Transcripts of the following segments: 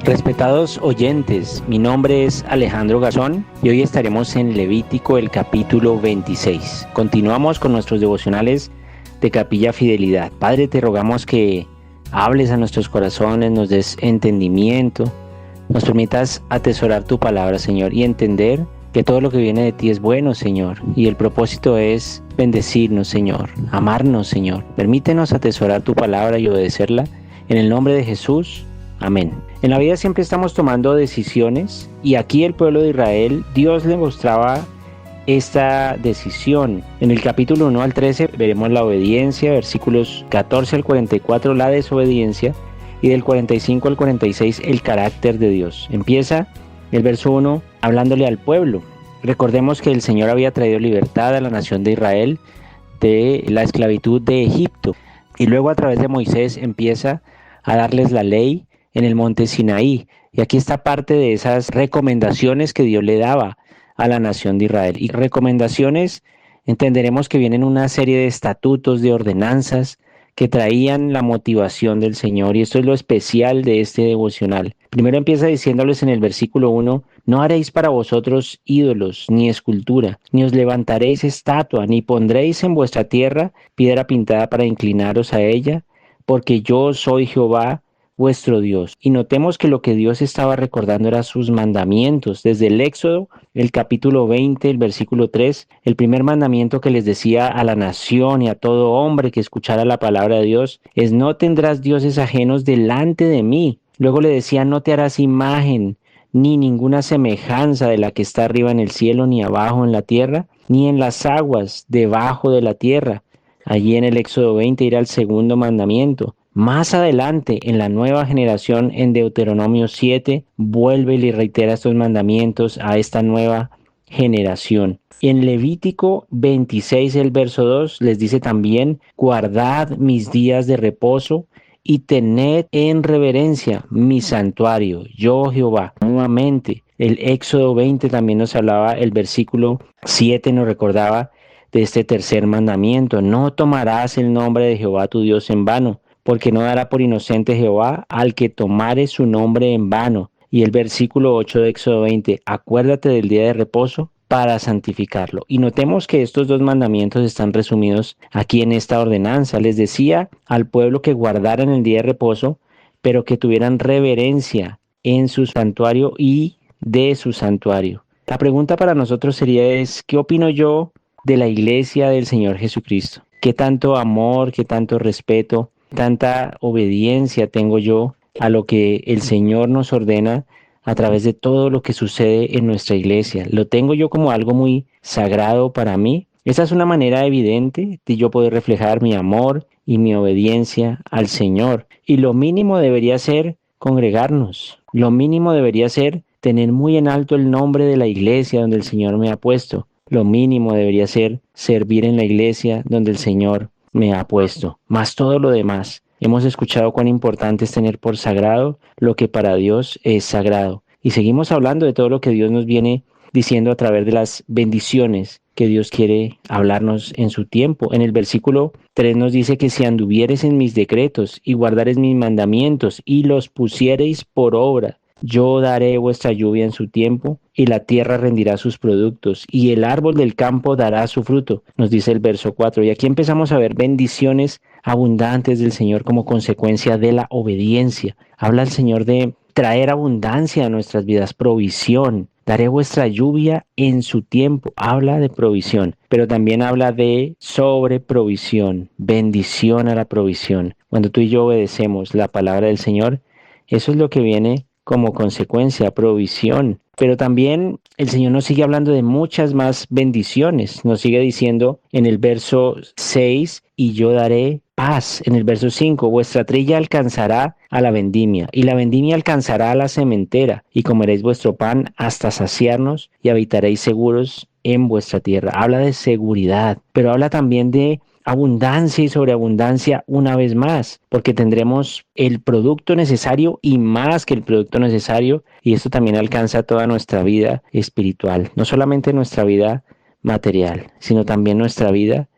Respetados oyentes, mi nombre es Alejandro Garzón y hoy estaremos en Levítico el capítulo 26. Continuamos con nuestros devocionales de Capilla Fidelidad. Padre, te rogamos que hables a nuestros corazones, nos des entendimiento, nos permitas atesorar tu palabra, Señor, y entender que todo lo que viene de ti es bueno, Señor, y el propósito es bendecirnos, Señor, amarnos, Señor. Permítenos atesorar tu palabra y obedecerla. En el nombre de Jesús, amén. En la vida siempre estamos tomando decisiones y aquí el pueblo de Israel, Dios le mostraba esta decisión. En el capítulo 1 al 13 veremos la obediencia, versículos 14 al 44 la desobediencia y del 45 al 46 el carácter de Dios. Empieza el verso 1 hablándole al pueblo. Recordemos que el Señor había traído libertad a la nación de Israel de la esclavitud de Egipto y luego a través de Moisés empieza a darles la ley en el monte Sinaí. Y aquí está parte de esas recomendaciones que Dios le daba a la nación de Israel. Y recomendaciones, entenderemos que vienen una serie de estatutos, de ordenanzas que traían la motivación del Señor. Y esto es lo especial de este devocional. Primero empieza diciéndoles en el versículo 1, no haréis para vosotros ídolos, ni escultura, ni os levantaréis estatua, ni pondréis en vuestra tierra piedra pintada para inclinaros a ella, porque yo soy Jehová, vuestro Dios. Y notemos que lo que Dios estaba recordando eran sus mandamientos. Desde el Éxodo, el capítulo 20, el versículo 3, el primer mandamiento que les decía a la nación y a todo hombre que escuchara la palabra de Dios es: no tendrás dioses ajenos delante de mí. Luego le decía: no te harás imagen ni ninguna semejanza de la que está arriba en el cielo, ni abajo en la tierra, ni en las aguas debajo de la tierra. Allí en el Éxodo 20 irá el segundo mandamiento. Más adelante, en la nueva generación, en Deuteronomio 7, vuelve y le reitera estos mandamientos a esta nueva generación. Y en Levítico 26, el verso 2, les dice también: guardad mis días de reposo y tened en reverencia mi santuario, yo Jehová. Nuevamente, el Éxodo 20 también nos hablaba, el versículo 7 nos recordaba de este tercer mandamiento: no tomarás el nombre de Jehová tu Dios en vano, porque no dará por inocente Jehová al que tomare su nombre en vano. Y el versículo 8 de Éxodo 20, acuérdate del día de reposo para santificarlo. Y notemos que estos dos mandamientos están resumidos aquí en esta ordenanza. Les decía al pueblo que guardaran el día de reposo, pero que tuvieran reverencia en su santuario y de su santuario. La pregunta para nosotros sería ¿qué opino yo de la iglesia del Señor Jesucristo? ¿Qué tanto amor, qué tanto respeto, tanta obediencia tengo yo a lo que el Señor nos ordena a través de todo lo que sucede en nuestra iglesia? ¿Lo tengo yo como algo muy sagrado para mí? Esa es una manera evidente de yo poder reflejar mi amor y mi obediencia al Señor. Y lo mínimo debería ser congregarnos. Lo mínimo debería ser tener muy en alto el nombre de la iglesia donde el Señor me ha puesto. Lo mínimo debería ser servir en la iglesia donde el Señor me ha puesto, más todo lo demás. Hemos escuchado cuán importante es tener por sagrado lo que para Dios es sagrado. Y seguimos hablando de todo lo que Dios nos viene diciendo a través de las bendiciones que Dios quiere hablarnos en su tiempo. En el versículo 3 nos dice que si anduviereis en mis decretos y guardareis mis mandamientos y los pusiereis por obra, yo daré vuestra lluvia en su tiempo, y la tierra rendirá sus productos, y el árbol del campo dará su fruto, nos dice el verso 4. Y aquí empezamos a ver bendiciones abundantes del Señor como consecuencia de la obediencia. Habla el Señor de traer abundancia a nuestras vidas, provisión. Daré vuestra lluvia en su tiempo. Habla de provisión, pero también habla de sobreprovisión, bendición a la provisión. Cuando tú y yo obedecemos la palabra del Señor, eso es lo que viene como consecuencia, provisión. Pero también el Señor nos sigue hablando de muchas más bendiciones. Nos sigue diciendo en el verso 6, y yo daré paz. En el verso 5, vuestra trilla alcanzará a la vendimia, y la vendimia alcanzará a la sementera, y comeréis vuestro pan hasta saciarnos, y habitaréis seguros en vuestra tierra. Habla de seguridad, pero habla también de abundancia y sobreabundancia una vez más, porque tendremos el producto necesario y más que el producto necesario, y esto también alcanza toda nuestra vida espiritual, no solamente nuestra vida material, sino también nuestra vida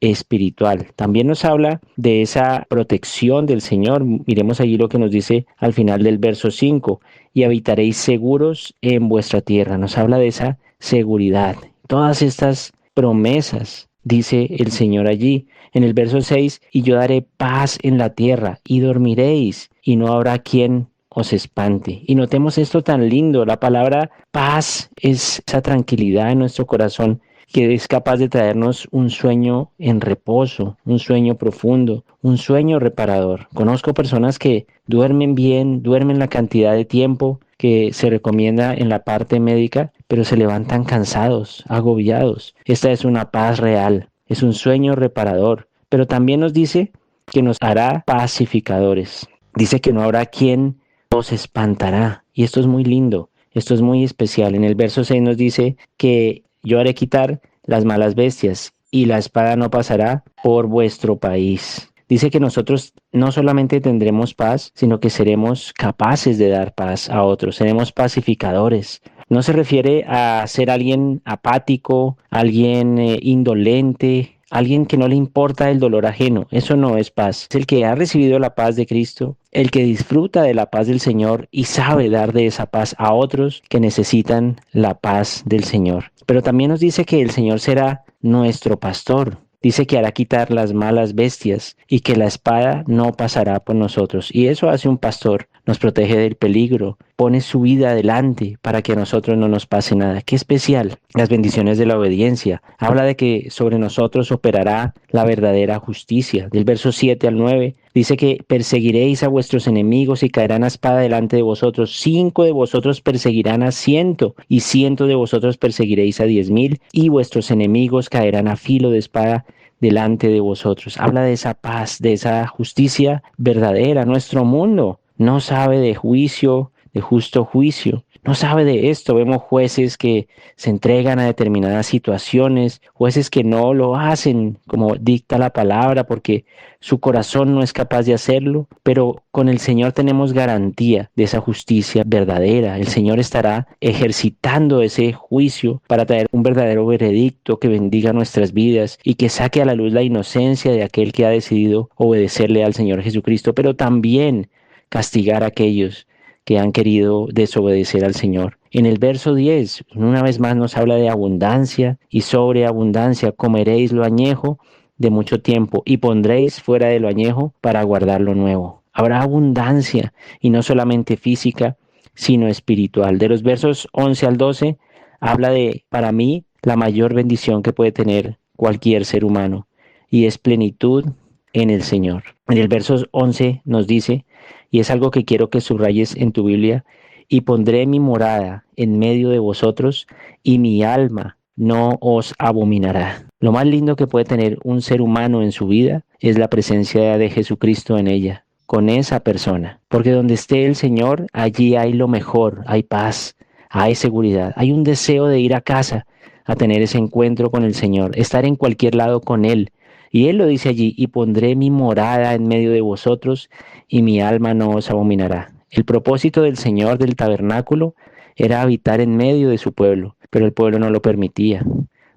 espiritual. También nos habla de esa protección del Señor. Miremos allí lo que nos dice al final del verso 5: y habitaréis seguros en vuestra tierra. Nos habla de esa seguridad. Todas estas promesas, dice el Señor allí. En el verso 6: y yo daré paz en la tierra, y dormiréis, y no habrá quien os espante. Y notemos esto tan lindo: la palabra paz es esa tranquilidad en nuestro corazón que es capaz de traernos un sueño en reposo, un sueño profundo, un sueño reparador. Conozco personas que duermen bien, duermen la cantidad de tiempo que se recomienda en la parte médica, pero se levantan cansados, agobiados. Esta es una paz real, es un sueño reparador, pero también nos dice que nos hará pacificadores. Dice que no habrá quien os espantará, y esto es muy lindo, esto es muy especial. En el verso 6 nos dice que yo haré quitar las malas bestias, y la espada no pasará por vuestro país. Dice que nosotros no solamente tendremos paz, sino que seremos capaces de dar paz a otros, seremos pacificadores. No se refiere a ser alguien apático, alguien indolente, alguien que no le importa el dolor ajeno. Eso no es paz. Es el que ha recibido la paz de Cristo, el que disfruta de la paz del Señor y sabe dar de esa paz a otros que necesitan la paz del Señor. Pero también nos dice que el Señor será nuestro pastor. Dice que hará quitar las malas bestias y que la espada no pasará por nosotros. Y eso hace un pastor, nos protege del peligro, pone su vida adelante para que a nosotros no nos pase nada. Qué especial, las bendiciones de la obediencia. Habla de que sobre nosotros operará la verdadera justicia. Del verso 7 al 9 dice que perseguiréis a vuestros enemigos y caerán a espada delante de vosotros. 5 de vosotros perseguirán a 100, y 100 de vosotros perseguiréis a 10,000, y vuestros enemigos caerán a filo de espada delante de vosotros. Habla de esa paz, de esa justicia verdadera. Nuestro mundo no sabe de juicio, de justo juicio. No sabe de esto. Vemos jueces que se entregan a determinadas situaciones, jueces que no lo hacen como dicta la palabra porque su corazón no es capaz de hacerlo, pero con el Señor tenemos garantía de esa justicia verdadera. El Señor estará ejercitando ese juicio para traer un verdadero veredicto que bendiga nuestras vidas y que saque a la luz la inocencia de aquel que ha decidido obedecerle al Señor Jesucristo, pero también castigar a aquellos que han querido desobedecer al Señor. En el verso 10, una vez más nos habla de abundancia y sobreabundancia. Comeréis lo añejo de mucho tiempo y pondréis fuera de lo añejo para guardar lo nuevo. Habrá abundancia, y no solamente física, sino espiritual. De los versos 11 al 12 habla de, para mí, la mayor bendición que puede tener cualquier ser humano, y es plenitud en el Señor. En el verso 11 nos dice, y es algo que quiero que subrayes en tu Biblia: y pondré mi morada en medio de vosotros, y mi alma no os abominará. Lo más lindo que puede tener un ser humano en su vida es la presencia de Jesucristo en ella, con esa persona. Porque donde esté el Señor, allí hay lo mejor, hay paz, hay seguridad, hay un deseo de ir a casa a tener ese encuentro con el Señor, estar en cualquier lado con Él. Y Él lo dice allí: y pondré mi morada en medio de vosotros, y mi alma no os abominará. El propósito del Señor del tabernáculo era habitar en medio de su pueblo, pero el pueblo no lo permitía,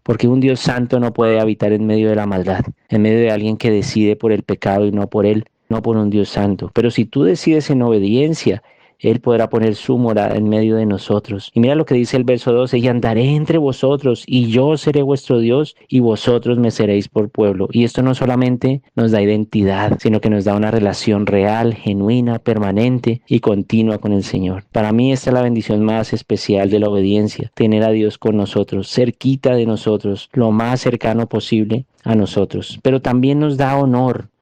porque un Dios santo no puede habitar en medio de la maldad, en medio de alguien que decide por el pecado y no por Él, no por un Dios santo. Pero si tú decides en obediencia, Él podrá poner su morada en medio de nosotros. Y mira lo que dice el verso 12: y andaré entre vosotros, y yo seré vuestro Dios, y vosotros me seréis por pueblo. Y esto no solamente nos da identidad, sino que nos da una relación real, genuina, permanente y continua con el Señor. Para mí esta es la bendición más especial de la obediencia: tener a Dios con nosotros, cerquita de nosotros, lo más cercano posible a nosotros. Pero también nos da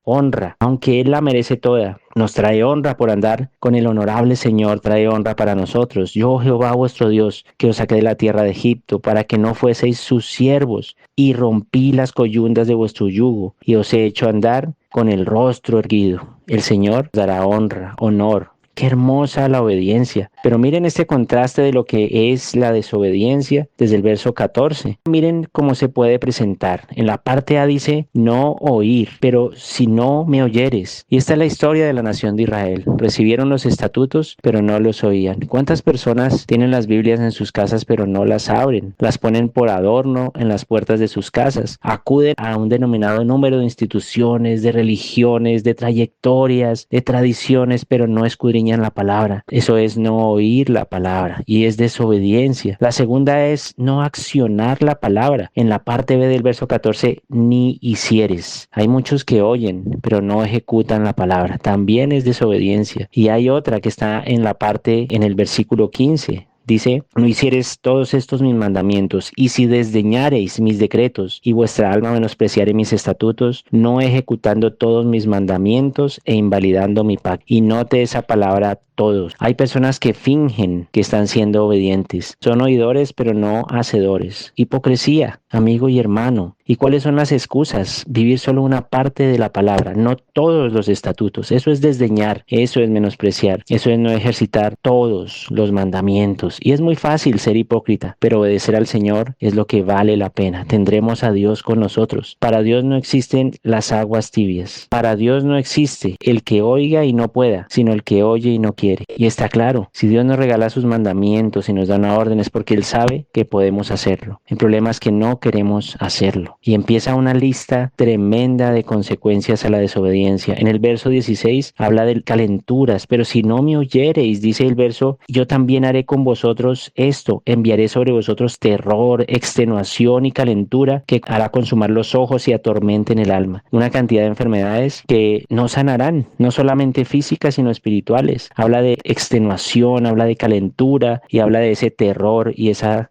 honra, aunque Él la merece toda. Nos trae honra por andar con el honorable Señor, trae honra para nosotros. Yo, Jehová vuestro Dios, que os saqué de la tierra de Egipto, para que no fueseis sus siervos, y rompí las coyundas de vuestro yugo, y os he hecho andar con el rostro erguido. El Señor dará honra, honor. Qué hermosa la obediencia. Pero miren este contraste de lo que es la desobediencia desde el verso 14. Miren cómo se puede presentar. En la parte A dice, no oír, pero si no me oyeres. Y esta es la historia de la nación de Israel. Recibieron los estatutos, pero no los oían. ¿Cuántas personas tienen las Biblias en sus casas, pero no las abren? Las ponen por adorno en las puertas de sus casas. Acuden a un denominado número de instituciones, de religiones, de trayectorias, de tradiciones, pero no escudriñan la palabra. Eso es no oír la palabra y es desobediencia. La segunda es no accionar la palabra. En la parte B del verso 14, ni hicieres. Hay muchos que oyen, pero no ejecutan la palabra. También es desobediencia. Y hay otra que está en el versículo 15. Dice, no hicieres todos estos mis mandamientos, y si desdeñareis mis decretos, y vuestra alma menospreciare mis estatutos, no ejecutando todos mis mandamientos e invalidando mi pacto. Y note esa palabra todos. Hay personas que fingen que están siendo obedientes. Son oidores, pero no hacedores. Hipocresía, amigo y hermano. ¿Y cuáles son las excusas? Vivir solo una parte de la palabra, no todos los estatutos. Eso es desdeñar, eso es menospreciar, eso es no ejercitar todos los mandamientos. Y es muy fácil ser hipócrita, pero obedecer al Señor es lo que vale la pena. Tendremos a Dios con nosotros. Para Dios no existen las aguas tibias. Para Dios no existe el que oiga y no pueda, sino el que oye y no quiere. Y está claro, si Dios nos regala sus mandamientos y nos da una orden es porque Él sabe que podemos hacerlo. El problema es que no queremos hacerlo. Y empieza una lista tremenda de consecuencias a la desobediencia. En el verso 16 habla de calenturas, pero si no me oyereis, dice el verso, yo también haré con vosotros esto, enviaré sobre vosotros terror, extenuación y calentura que hará consumar los ojos y atormenten el alma. Una cantidad de enfermedades que no sanarán, no solamente físicas sino espirituales. Habla de extenuación, habla de calentura y habla de ese terror y esa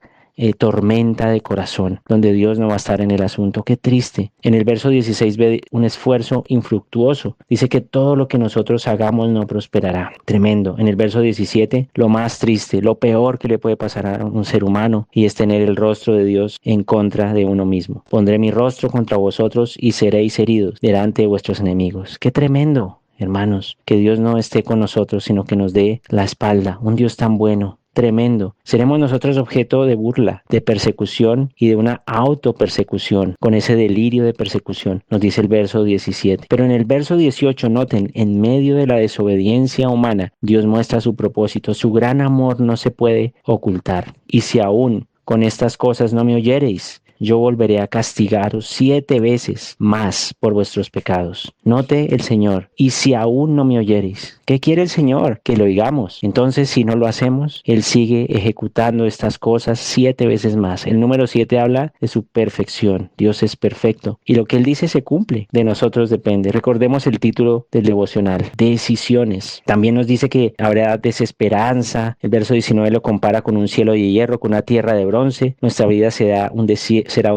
tormenta de corazón, donde Dios no va a estar en el asunto. Qué triste. En el verso 16 ve un esfuerzo infructuoso. Dice que todo lo que nosotros hagamos no prosperará. Tremendo. En el verso 17, lo más triste, lo peor que le puede pasar a un ser humano y es tener el rostro de Dios en contra de uno mismo. Pondré mi rostro contra vosotros y seréis heridos delante de vuestros enemigos. Qué tremendo. Hermanos, que Dios no esté con nosotros, sino que nos dé la espalda. Un Dios tan bueno, tremendo. Seremos nosotros objeto de burla, de persecución y de una autopersecución, con ese delirio de persecución, nos dice el verso 17. Pero en el verso 18, noten, en medio de la desobediencia humana, Dios muestra su propósito, su gran amor no se puede ocultar. Y si aún con estas cosas no me oyereis, yo volveré a castigaros 7 veces más por vuestros pecados. Note el Señor, y si aún no me oyereis, ¿qué quiere el Señor? Que lo oigamos. Entonces, si no lo hacemos, Él sigue ejecutando estas cosas 7 veces más. El número 7 habla de su perfección. Dios es perfecto. Y lo que Él dice se cumple. De nosotros depende. Recordemos el título del devocional, Decisiones. También nos dice que habrá desesperanza. El verso 19 lo compara con un cielo de hierro, con una tierra de bronce. Nuestra vida será un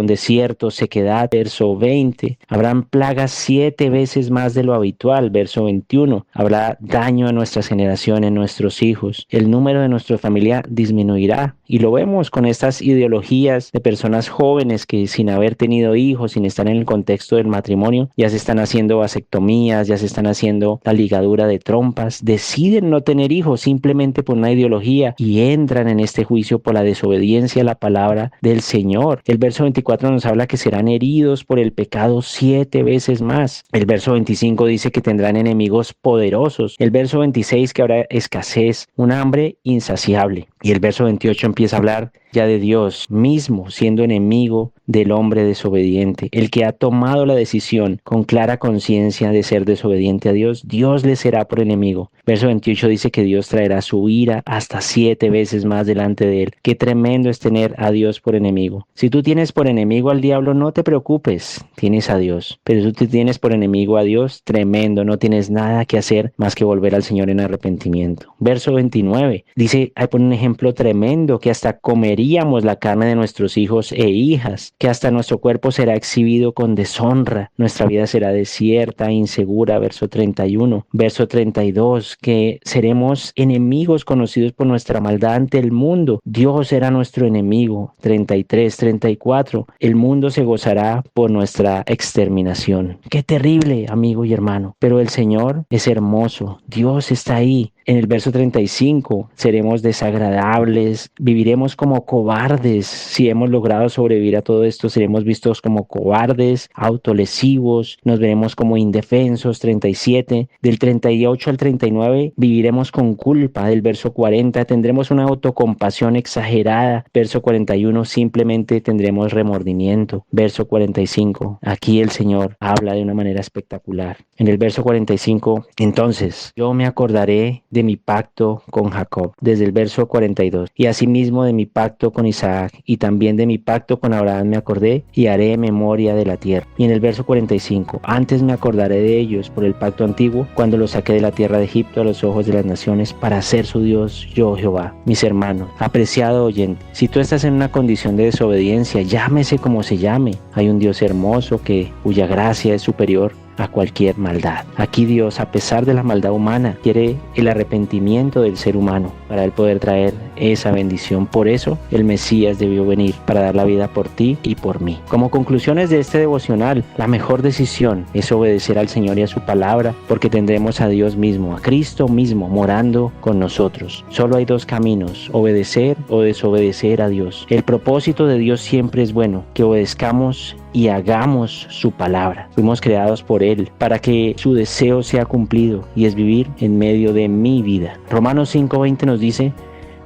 desierto, sequedad. Verso 20. Habrán plagas 7 veces más de lo habitual. Verso 21. Habrá daño a nuestras generaciones, nuestros hijos. El número de nuestra familia disminuirá. Y lo vemos con estas ideologías de personas jóvenes que sin haber tenido hijos, sin estar en el contexto del matrimonio, ya se están haciendo vasectomías, ya se están haciendo la ligadura de trompas, deciden no tener hijos simplemente por una ideología y entran en este juicio por la desobediencia a la palabra del Señor. El verso 24 nos habla que serán heridos por el pecado 7 veces más. El verso 25 dice que tendrán enemigos poderosos. El verso 26 que habrá escasez, un hambre insaciable. Y el verso 28 empieza a hablar ya de Dios mismo siendo enemigo del hombre desobediente. El que ha tomado la decisión con clara conciencia de ser desobediente a Dios, Dios le será por enemigo. Verso 28 dice que Dios traerá su ira hasta 7 veces más delante de él. Qué tremendo es tener a Dios por enemigo. Si tú tienes por enemigo al diablo, no te preocupes, tienes a Dios. Pero si tú tienes por enemigo a Dios, tremendo, no tienes nada que hacer más que volver al Señor en arrepentimiento. Verso 29 dice, ahí pone un ejemplo tremendo, que hasta comería comeríamos la carne de nuestros hijos e hijas, que hasta nuestro cuerpo será exhibido con deshonra, nuestra vida será desierta e insegura, verso 31, verso 32, que seremos enemigos conocidos por nuestra maldad ante el mundo, Dios era nuestro enemigo, 33, 34, el mundo se gozará por nuestra exterminación. Qué terrible, amigo y hermano, pero el Señor es hermoso, Dios está ahí. En el verso 35, seremos desagradables, viviremos como cobardes. Si hemos logrado sobrevivir a todo esto, seremos vistos como cobardes, autolesivos, nos veremos como indefensos. 37, del 38 al 39, viviremos con culpa. Del verso 40, tendremos una autocompasión exagerada. Verso 41, simplemente tendremos remordimiento. Verso 45, aquí el Señor habla de una manera espectacular. En el verso 45, entonces yo me acordaré de mi pacto con Jacob, desde el verso 42, y asimismo de mi pacto con Isaac, y también de mi pacto con Abraham me acordé, y haré memoria de la tierra. Y en el verso 45, antes me acordaré de ellos por el pacto antiguo, cuando los saqué de la tierra de Egipto a los ojos de las naciones, para ser su Dios, yo Jehová. Mis hermanos, apreciado oyente, si tú estás en una condición de desobediencia, llámese como se llame, hay un Dios hermoso cuya gracia es superior a cualquier maldad. Aquí Dios, a pesar de la maldad humana, quiere el arrepentimiento del ser humano para él poder traer esa bendición. Por eso el Mesías debió venir, para dar la vida por ti y por mí. Como conclusiones de este devocional, la mejor decisión es obedecer al Señor y a su palabra, porque tendremos a Dios mismo, a Cristo mismo, morando con nosotros. Solo hay dos caminos: obedecer o desobedecer a Dios. El propósito de Dios siempre es bueno, que obedezcamos y hagamos su palabra. Fuimos creados por Él para que su deseo sea cumplido, y es vivir en medio de mi vida. Romanos 5:20 nos dice: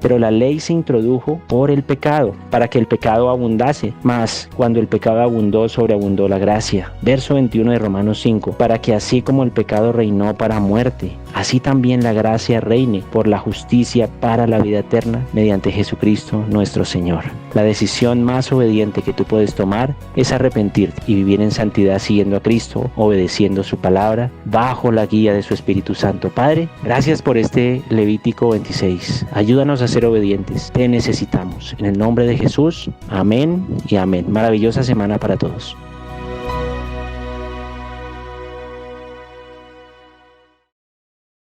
pero la ley se introdujo por el pecado, para que el pecado abundase, mas cuando el pecado abundó, sobreabundó la gracia. Verso 21 de Romanos 5, para que así como el pecado reinó para muerte, así también la gracia reine por la justicia para la vida eterna, mediante Jesucristo nuestro Señor. La decisión más obediente que tú puedes tomar es arrepentirte y vivir en santidad siguiendo a Cristo, obedeciendo su palabra, bajo la guía de su Espíritu Santo. Padre, gracias por este Levítico 26. Ayúdanos a ser obedientes. Te necesitamos. En el nombre de Jesús, amén y amén. Maravillosa semana para todos.